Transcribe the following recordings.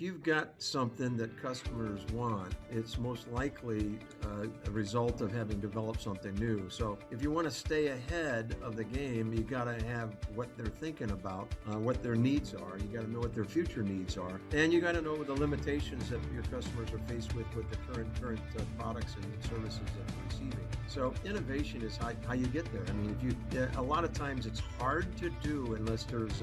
you've got something that customers want, it's most likely a result of having developed something new. So if you want to stay ahead of the game, you got to have what they're thinking about, what their needs are. You got to know what their future needs are, and you got to know the limitations that your customers are faced with the current products and services that they're receiving. So innovation is how you get there. I mean, a lot of times it's hard to do unless there's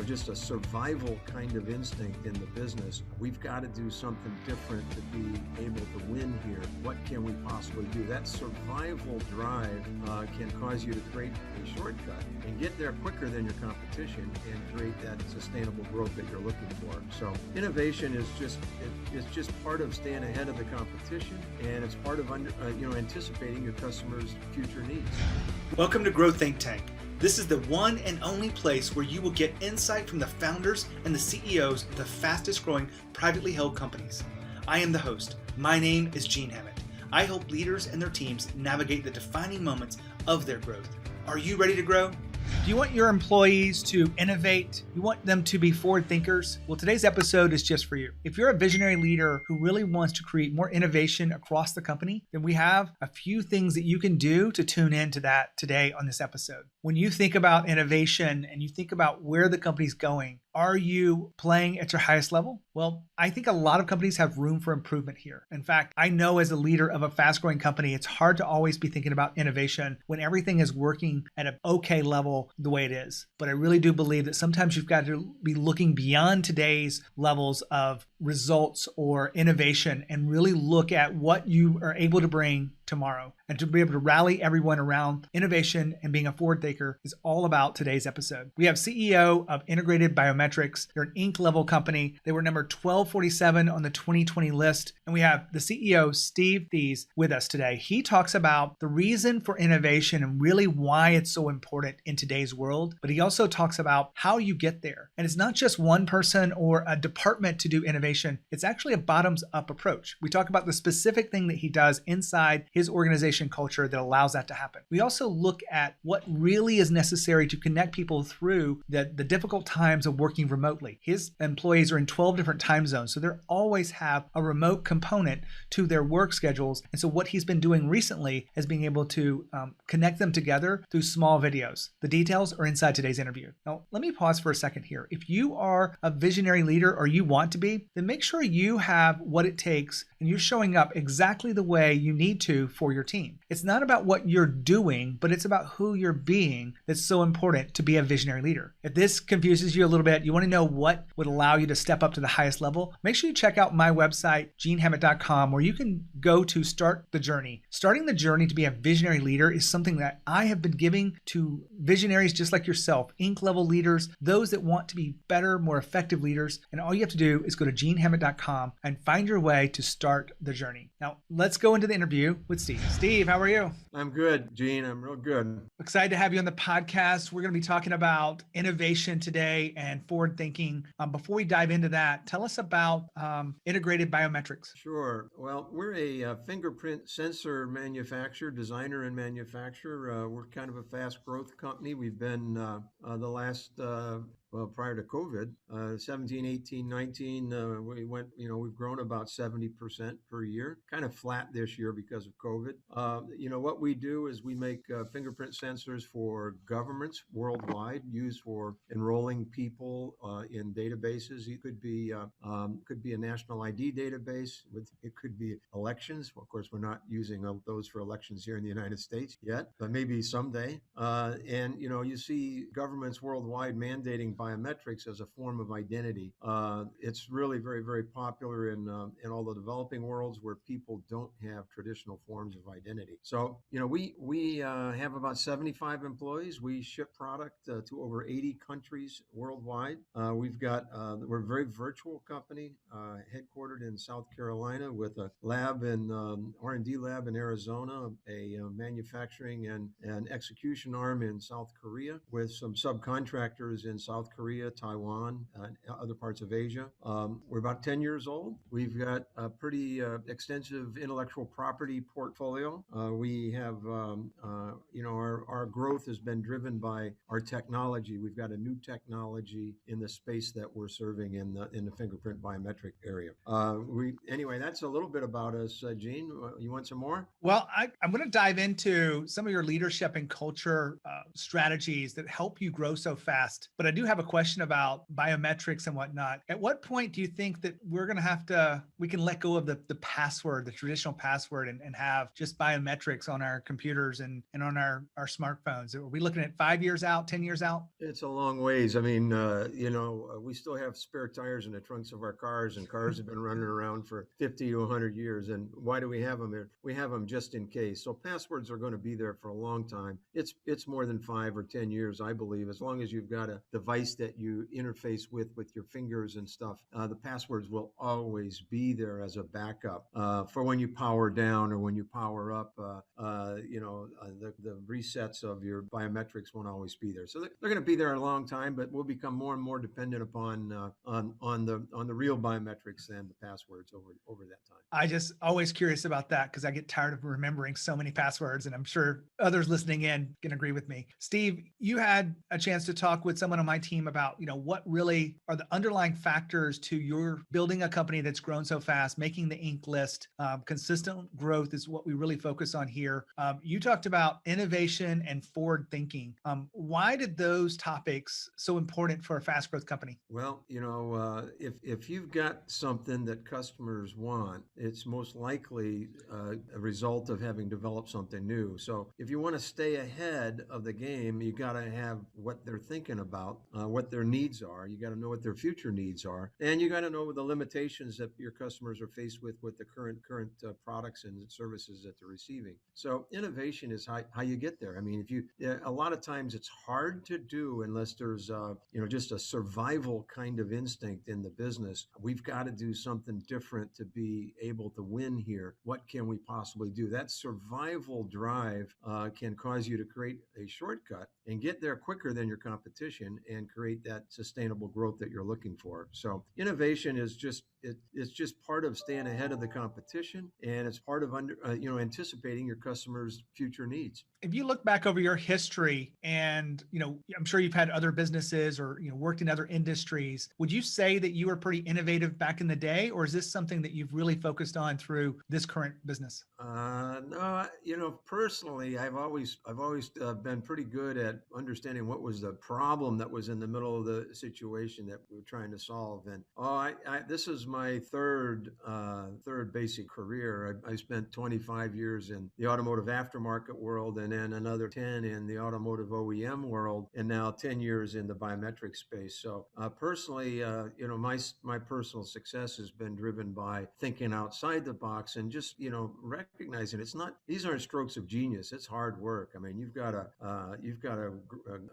just a survival kind of instinct in the business. We've got to do something different to be able to win here. What can we possibly do? That survival drive can cause you to create a shortcut and get there quicker than your competition and create that sustainable growth that you're looking for. So innovation is just part of staying ahead of the competition, and it's part of anticipating your customers' future needs. Welcome to Grow Think Tank. This is the one and only place where you will get insight from the founders and the CEOs of the fastest growing privately held companies. I am the host. My name is Gene Hammett. I help leaders and their teams navigate the defining moments of their growth. Are you ready to grow? Do you want your employees to innovate? You want them to be forward thinkers? Well, today's episode is just for you. If you're a visionary leader who really wants to create more innovation across the company, then we have a few things that you can do to tune into that today on this episode. When you think about innovation and you think about where the company's going, are you playing at your highest level? Well, I think a lot of companies have room for improvement here. In fact, I know as a leader of a fast-growing company, it's hard to always be thinking about innovation when everything is working at an okay level the way it is. But I really do believe that sometimes you've got to be looking beyond today's levels of results or innovation and really look at what you are able to bring tomorrow. And to be able to rally everyone around innovation and being a forward thinker is all about today's episode. We have CEO of Integrated Biometrics. They're an Inc. level company. They were number 1247 on the 2020 list. And we have the CEO, Steve Thies, with us today. He talks about the reason for innovation and really why it's so important in today's world. But he also talks about how you get there. And it's not just one person or a department to do innovation. It's actually a bottoms-up approach. We talk about the specific thing that he does inside his organization culture that allows that to happen. We also look at what really is necessary to connect people through the difficult times of working remotely. His employees are in 12 different time zones, so they always have a remote component to their work schedules. And so what he's been doing recently is being able to connect them together through small videos. The details are inside today's interview. Now, let me pause for a second here. If you are a visionary leader or you want to be, then make sure you have what it takes and you're showing up exactly the way you need to for your team. It's not about what you're doing, but it's about who you're being that's so important to be a visionary leader. If this confuses you a little bit, you want to know what would allow you to step up to the highest level, make sure you check out my website, genehammett.com, where you can go to start the journey. Starting the journey to be a visionary leader is something that I have been giving to visionaries just like yourself, Inc. level leaders, those that want to be better, more effective leaders. And all you have to do is go to genehammett.com and find your way to start the journey. Now, let's go into the interview with Steve. Steve, how are you? I'm good, Gene. I'm real good. Excited to have you on the podcast. We're going to be talking about innovation today and forward thinking. Before we dive into that, tell us about Integrated Biometrics. Sure. Well, we're a fingerprint sensor manufacturer, designer and manufacturer. We're kind of a fast growth company. We've been the last prior to COVID, 17, 18, 19, we've grown about 70% per year, kind of flat this year because of COVID. What we do is we make fingerprint sensors for governments worldwide, used for enrolling people in databases. It could be a national ID database. It could be elections. Well, of course, we're not using those for elections here in the United States yet, but maybe someday. You see governments worldwide mandating biometrics as a form of identity. It's really very, very popular in all the developing worlds where people don't have traditional forms of identity. So, we have about 75 employees. We ship product to over 80 countries worldwide. We're a very virtual company, headquartered in South Carolina with a lab in R&D lab in Arizona, a manufacturing and execution arm in South Korea, with some subcontractors in South South Korea, Taiwan, other parts of Asia. We're about 10 years old. We've got a pretty extensive intellectual property portfolio. We have, our growth has been driven by our technology. We've got a new technology in the space that we're serving in the fingerprint biometric area. Anyway, that's a little bit about us. Gene, you want some more? Well, I'm going to dive into some of your leadership and culture strategies that help you grow so fast. But I do have a question about biometrics and whatnot. At what point do you think that we can let go of the password, the traditional password, and have just biometrics on our computers and on our smartphones? Are we looking at 5 years out, 10 years out? It's a long ways. I mean, we still have spare tires in the trunks of our cars, and cars have been running around for 50 to 100 years. And why do we have them here? We have them just in case. So passwords are going to be there for a long time. It's more than 5 or 10 years, I believe. As long as you've got a device that you interface with your fingers and stuff, the passwords will always be there as a backup for when you power down or when you power up. The resets of your biometrics won't always be there. So they're going to be there a long time, but we'll become more and more dependent upon on the real biometrics than the passwords over that time. I just always curious about that because I get tired of remembering so many passwords, and I'm sure others listening in can agree with me. Steve, you had a chance to talk with someone on my team about, what really are the underlying factors to your building a company that's grown so fast, making the Inc. list. Consistent growth is what we really focus on here. You talked about innovation and forward thinking. Why did those topics so important for a fast growth company? Well, if you've got something that customers want, it's most likely a result of having developed something new. So if you want to stay ahead of the game, you got to have what they're thinking about, what their needs are. You got to know what their future needs are, and you got to know the limitations that your customers are faced with the current products and services that they're receiving. So innovation is how you get there. I mean, a lot of times it's hard to do unless there's just a survival kind of instinct in the business. We've got to do something different to be able to win here. What can we possibly do? That survival drive can cause you to create a shortcut and get there quicker than your competition and create that sustainable growth that you're looking for. So innovation is it's just part of staying ahead of the competition, and it's part of anticipating your customers' future needs. If you look back over your history and, I'm sure you've had other businesses or, worked in other industries, would you say that you were pretty innovative back in the day, or is this something that you've really focused on through this current business? No, personally, I've always been pretty good at understanding what was the problem that was in the middle of the situation that we were trying to solve. And this is my third basic career. I spent 25 years in the automotive aftermarket world, and then another 10 in the automotive OEM world, and now 10 years in the biometric space. So personally, my personal success has been driven by thinking outside the box and just, recognizing these aren't strokes of genius. It's hard work. I mean, you've got to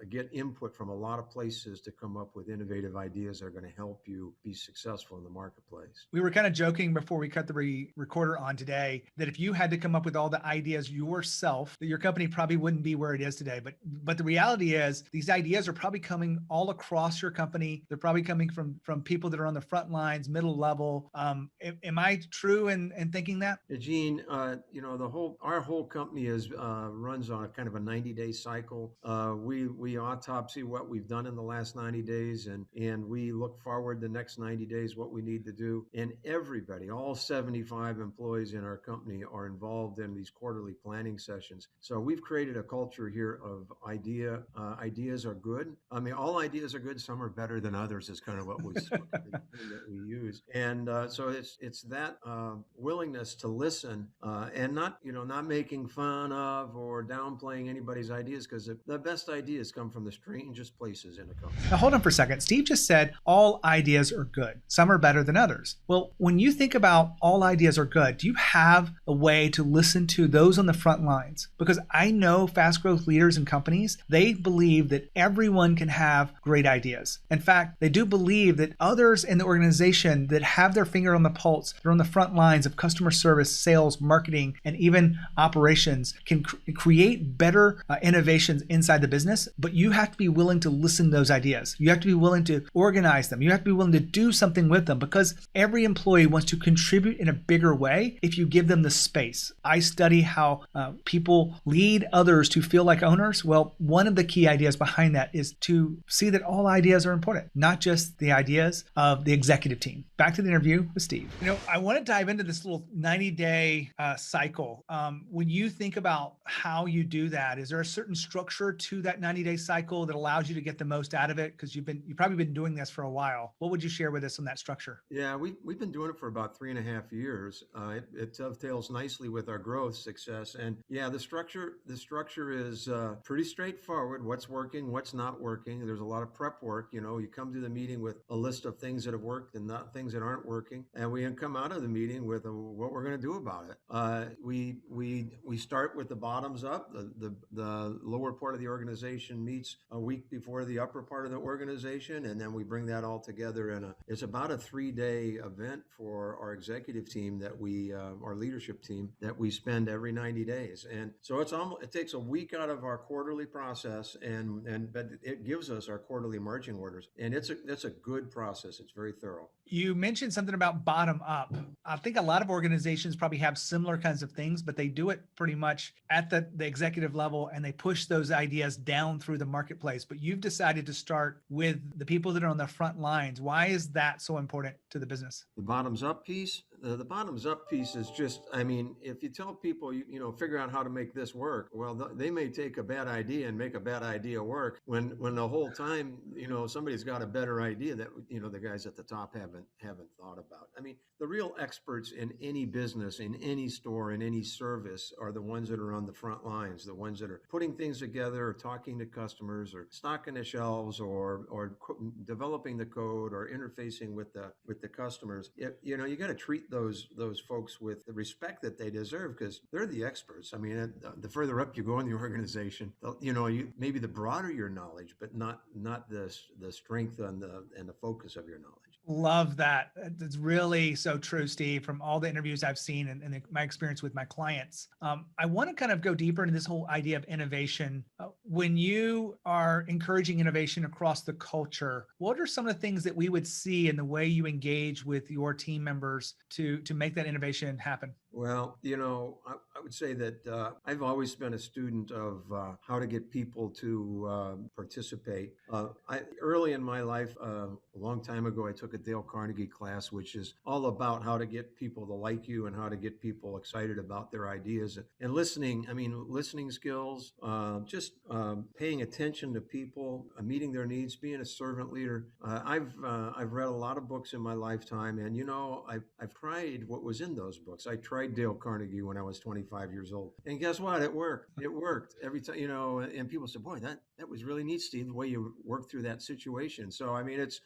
get input from a lot of places to come up with innovative ideas that are going to help you be successful in the marketplace. We were kind of joking before we cut the recorder on today that if you had to come up with all the ideas yourself, that your company probably wouldn't be where it is today. But the reality is these ideas are probably coming all across your company. They're probably coming from people that are on the front lines, middle level. Am I true in thinking that? Gene, our whole company runs on a kind of a 90-day cycle. We autopsy what we've done in the last 90 days, and we look forward the next 90 days what we need to do. And everybody, all 75 employees in our company, are involved in these quarterly planning sessions. So we've created a culture here of ideas are good. I mean, all ideas are good. Some are better than others is kind of what that we use. And so it's that willingness to listen and not making fun of or downplaying anybody's ideas, because the best ideas come from the strangest places in a company. Now hold on for a second. Steve just said all ideas are good. Some are better than others. Well, when you think about all ideas are good, do you have a way to listen to those on the front lines? Because I know fast growth leaders and companies, they believe that everyone can have great ideas. In fact, they do believe that others in the organization that have their finger on the pulse, they're on the front lines of customer service, sales, marketing, and even operations, can create better innovations inside the business. But you have to be willing to listen to those ideas. You have to be willing to organize them. You have to be willing to do something with them, because every employee wants to contribute in a bigger way if you give them the space. I study how people lead others to feel like owners. Well, one of the key ideas behind that is to see that all ideas are important, not just the ideas of the executive team. Back to the interview with Steve. I want to dive into this little 90-day cycle. When you think about how you do that, is there a certain structure to that 90-day cycle that allows you to get the most out of it? Because you've probably been doing this for a while. What would you share with us on that structure? Yeah, we've been doing it for about 3.5 years. It dovetails nicely with our growth success, and yeah, the structure is pretty straightforward. What's working, what's not working. There's a lot of prep work. You come to the meeting with a list of things that have worked and not things that aren't working, and we come out of the meeting with what we're going to do about it. We start with the bottoms up. The lower part of the organization meets a week before the upper part of the organization, and then we bring that all together it's about a 3-day event for our executive team our leadership team that we spend every 90 days. And so it takes a week out of our quarterly process, but it gives us our quarterly marching orders, and it's a good process. It's very thorough. You mentioned something about bottom up. I think a lot of organizations probably have similar kinds of things, but they do it pretty much at the executive level, and they push those ideas down through the marketplace. But you've decided to start with the people that are on the front lines. Why is that so important to the business? The bottoms up piece? The bottoms up piece is just, if you tell people, figure out how to make this work, well, they may take a bad idea and make a bad idea work when the whole time, somebody's got a better idea that, the guys at the top haven't thought about. The real experts in any business, in any store, in any service are the ones that are on the front lines, the ones that are putting things together or talking to customers or stocking the shelves or developing the code or interfacing with the customers. You got to treat those folks with the respect that they deserve, because they're the experts. The further up you go in the organization, maybe the broader your knowledge, but not the strength and the focus of your knowledge. Love that. It's really so true, Steve, from all the interviews I've seen and my experience with my clients. I want to kind of go deeper into this whole idea of innovation. When you are encouraging innovation across the culture, what are some of the things that we would see in the way you engage with your team members to make that innovation happen? Well, I would say that I've always been a student of how to get people to participate. Early in my life, a long time ago, I took a Dale Carnegie class, which is all about how to get people to like you and how to get people excited about their ideas and listening. Listening skills, just paying attention to people, meeting their needs, being a servant leader. I've read a lot of books in my lifetime, and I've tried what was in those books. I tried Dale Carnegie when I was 25 years old, and guess what? It worked. It worked every time. And people said, "Boy, that was really neat, Steve, the way you worked through that situation." So it's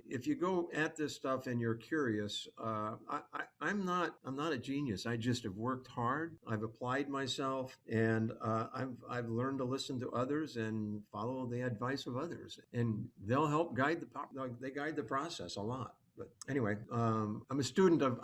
if you go at this stuff and you're curious, I'm not a genius. I just have worked hard. I've applied myself, and I've learned to listen to others and follow the advice of others, and they'll help guide the process a lot. But anyway, I'm a student of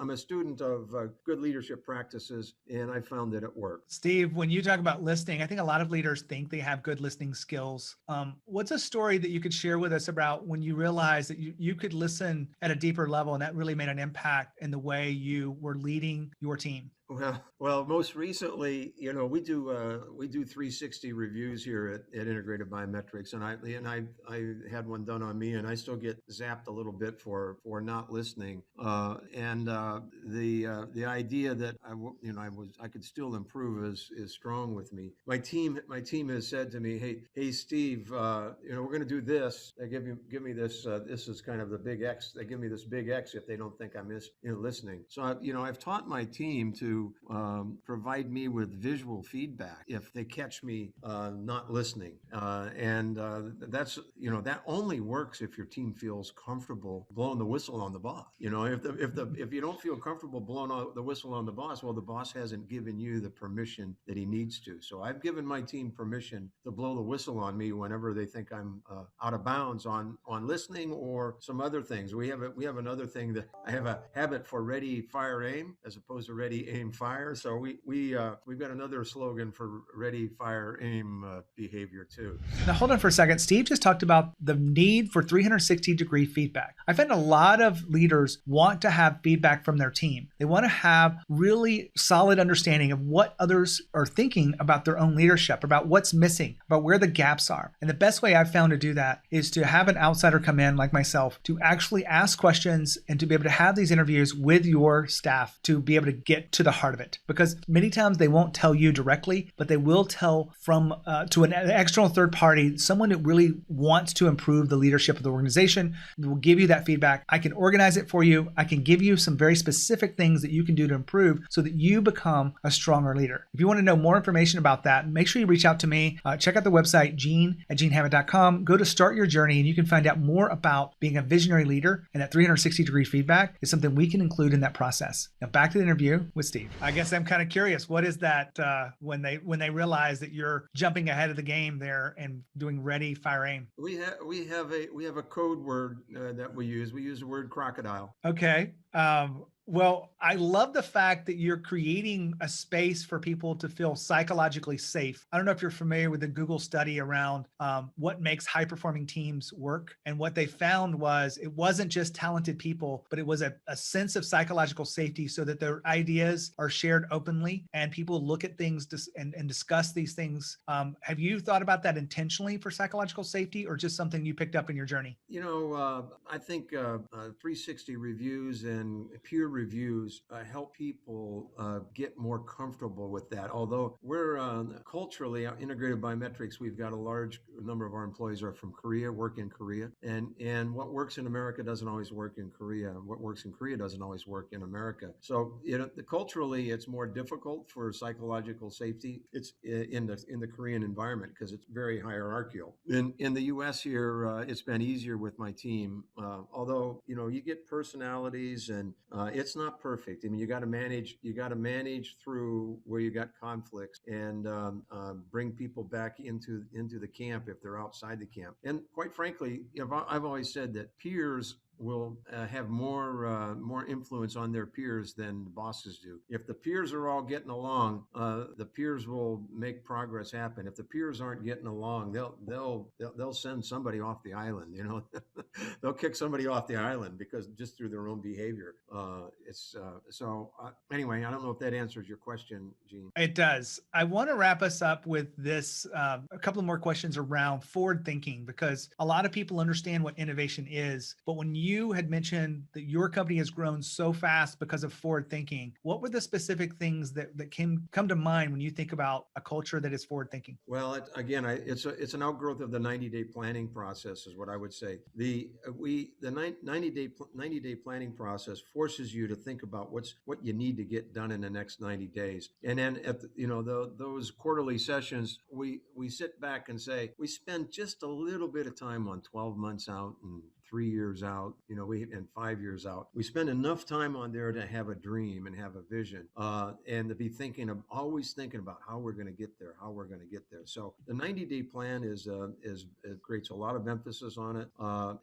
good leadership practices, and I found that it worked. Steve, when you talk about listening, I think a lot of leaders think they have good listening skills. What's a story that you could share with us about when you realized that you could listen at a deeper level, and that really made an impact in the way you were leading your team? Well, most recently, we do 360 reviews here at Integrated Biometrics, and I had one done on me, and I still get zapped a little bit for not listening. The idea that I could still improve is strong with me. My team has said to me, "Hey, Steve, we're going to do this. They give me this. This is kind of the big X. They give me this big X if they don't think I'm listening." So I've taught my team to to provide me with visual feedback if they catch me not listening. That's, that only works if your team feels comfortable blowing the whistle on the boss. If you don't feel comfortable blowing out the whistle on the boss, well, the boss hasn't given you the permission that he needs to. So I've given my team permission to blow the whistle on me whenever they think I'm out of bounds on listening or some other things. We have another thing that I have a habit for ready, fire, aim as opposed to ready, aim, fire. So we've got another slogan for ready, fire, aim behavior too. Now hold on for a second. Steve just talked about the need for 360-degree feedback. I find a lot of leaders want to have feedback from their team. They want to have really solid understanding of what others are thinking about their own leadership, about what's missing, about where the gaps are. And the best way I've found to do that is to have an outsider come in like myself to actually ask questions and to be able to have these interviews with your staff to be able to get to the heart of it. Because many times they won't tell you directly, but they will tell from to an external third party, someone that really wants to improve the leadership of the organization, will give you that feedback. I can organize it for you. I can give you some very specific things that you can do to improve so that you become a stronger leader. If you want to know more information about that, make sure you reach out to me. Check out the website, gene@genehammett.com. Go to Start Your Journey and you can find out more about being a visionary leader, and that 360-degree feedback is something we can include in that process. Now back to the interview with Steve. I guess I'm kind of curious, what is that when they realize that you're jumping ahead of the game there and doing ready, fire, aim? We have a code word that we use. We use the word crocodile. Okay. Well, I love the fact that you're creating a space for people to feel psychologically safe. I don't know if you're familiar with the Google study around what makes high-performing teams work. And what they found was it wasn't just talented people, but it was a sense of psychological safety so that their ideas are shared openly and people look at things and discuss these things. Have you thought about that intentionally for psychological safety, or just something you picked up in your journey? I think 360 reviews and peer reviews help people get more comfortable with that. Although we're culturally, Integrated Biometrics, we've got a large number of our employees are from Korea, work in Korea. And what works in America doesn't always work in Korea. What works in Korea doesn't always work in America. So culturally, it's more difficult for psychological safety. It's in the Korean environment because it's very hierarchical. In the U.S. here, it's been easier with my team. Although, you get personalities and it's not perfect. I mean, you got to manage through where you got conflicts and bring people back into the camp if they're outside the camp. And quite frankly, I've always said that peers will have more influence on their peers than the bosses do. If the peers are all getting along, the peers will make progress happen. If the peers aren't getting along, they'll send somebody off the island. They'll kick somebody off the island because just through their own behavior. Anyway, I don't know if that answers your question, Gene. It does. I want to wrap us up with this, a couple of more questions around forward thinking, because a lot of people understand what innovation is, but when you had mentioned that your company has grown so fast because of forward thinking, what were the specific things that come to mind when you think about a culture that is forward thinking? Well, it's an outgrowth of the 90-day planning process, is what I would say. The 90-day planning process forces you to think about what you need to get done in the next 90 days. And then at those quarterly sessions, we sit back and say, we spend just a little bit of time on 12 months out and 3 years out, and 5 years out. We spend enough time on there to have a dream and have a vision, and to be always thinking about how we're going to get there, So the 90-day plan it creates a lot of emphasis on it.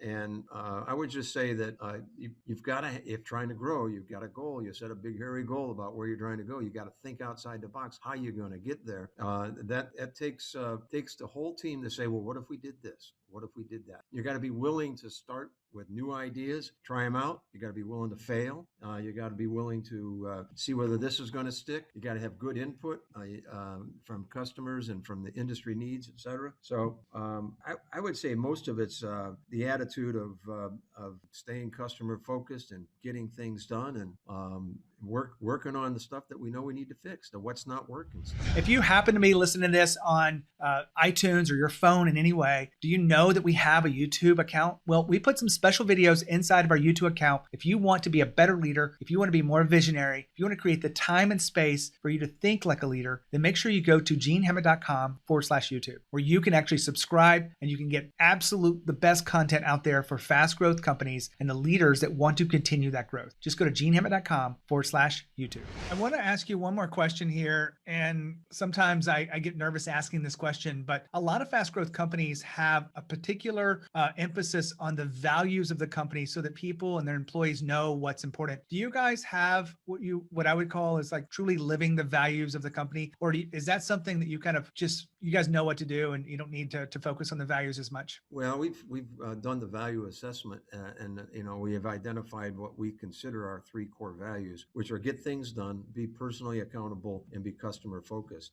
And I would just say that you've got to, if trying to grow, you've got a goal. You set a big, hairy goal about where you're trying to go. You got to think outside the box, how you're going to get there. That takes the whole team to say, well, what if we did this? What if we did that? You got to be willing to start with new ideas, try them out. You got to be willing to fail. You got to be willing to see whether this is going to stick. You got to have good input from customers and from the industry needs, et cetera. So I would say most of it's the attitude of staying customer focused and getting things done and working on the stuff that we know we need to fix, the what's not working stuff. If you happen to be listening to this on iTunes or your phone in any way, do you know that we have a YouTube account? Well, we put some special special videos inside of our YouTube account. If you want to be a better leader, if you want to be more visionary, if you want to create the time and space for you to think like a leader, then make sure you go to genehammett.com/YouTube, where you can actually subscribe and you can get the best content out there for fast growth companies and the leaders that want to continue that growth. Just go to genehammett.com/YouTube. I want to ask you one more question here. And sometimes I get nervous asking this question, but a lot of fast growth companies have a particular emphasis on the values of the company so that people and their employees know what's important. Do you guys have what I would call is like truly living the values of the company? Or is that something that you kind of you guys know what to do and you don't need to focus on the values as much? Well, we've done the value assessment, and we have identified what we consider our 3 core values, which are get things done, be personally accountable, and be customer focused.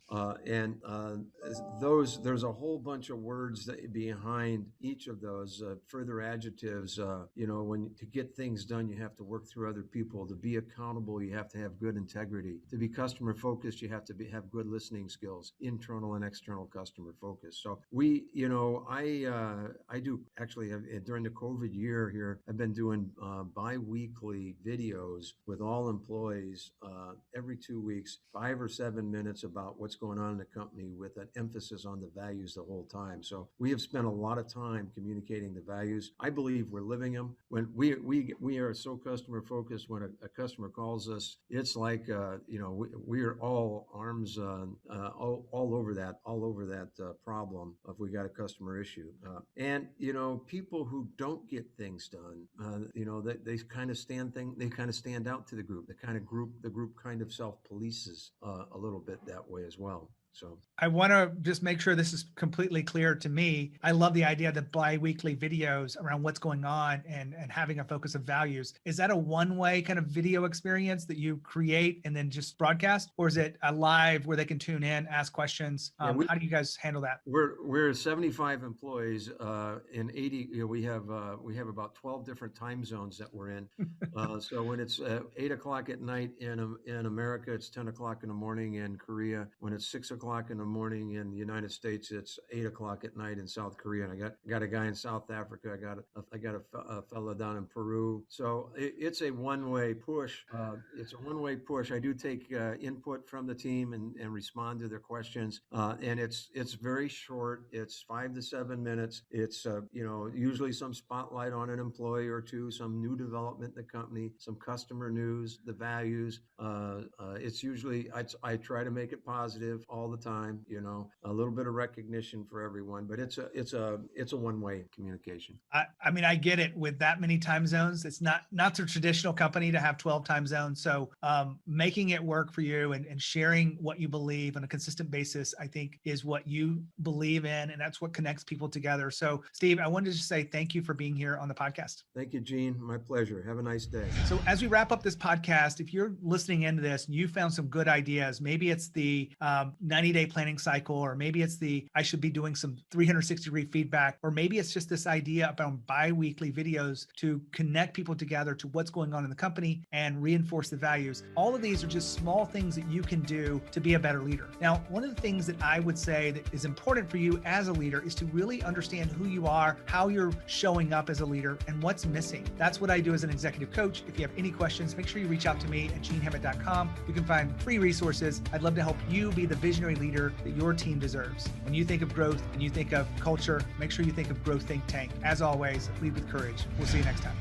There's a whole bunch of words behind each of those further adjectives. To get things done, you have to work through other people. To be accountable, you have to have good integrity. To be customer focused, you have to have good listening skills, internal and external customer focus. So I do actually during the COVID year here, I've been doing bi-weekly videos with all employees every 2 weeks, 5 or 7 minutes about what's going on in the company with an emphasis on the values the whole time. So we have spent a lot of time communicating the values. I believe we're living them. When we are so customer focused, when a customer calls us, it's like we are all arms all over that problem if we got a customer issue. And people who don't get things done, they kind of stand out to the group. The group kind of self-polices a little bit that way as well. So I want to just make sure this is completely clear to me. I love the idea of the bi-weekly videos around what's going on and having a focus of values. Is that a one-way kind of video experience that you create and then just broadcast? Or is it a live where they can tune in, ask questions? How do you guys handle that? We're 75 employees in 80. We have about 12 different time zones that we're in. So when it's 8 o'clock at night in America, it's 10 o'clock in the morning in Korea. When it's 6 o'clock in the morning in the United States, it's 8 o'clock at night in South Korea. And I got a guy in South Africa. I got a fella down in Peru. So it's a one-way push. I do take input from the team and respond to their questions. And it's very short. It's 5 to 7 minutes. It's usually some spotlight on an employee or two, some new development in the company, some customer news, the values. It's usually I try to make it positive all the time, a little bit of recognition for everyone, but it's a one-way communication. I mean, I get it with that many time zones. It's not the traditional company to have 12 time zones. So making it work for you and sharing what you believe on a consistent basis, I think is what you believe in. And that's what connects people together. So Steve, I wanted to just say thank you for being here on the podcast. Thank you, Gene. My pleasure. Have a nice day. So as we wrap up this podcast, if you're listening into this and you found some good ideas, maybe it's the 90-day planning cycle, or maybe it's I should be doing some 360-degree feedback, or maybe it's just this idea about bi-weekly videos to connect people together to what's going on in the company and reinforce the values. All of these are just small things that you can do to be a better leader. Now, one of the things that I would say that is important for you as a leader is to really understand who you are, how you're showing up as a leader, and what's missing. That's what I do as an executive coach. If you have any questions, make sure you reach out to me at genehammett.com. You can find free resources. I'd love to help you be the visionary leader that your team deserves. When you think of growth and you think of culture, make sure you think of Growth Think Tank. As always, lead with courage. We'll see you next time.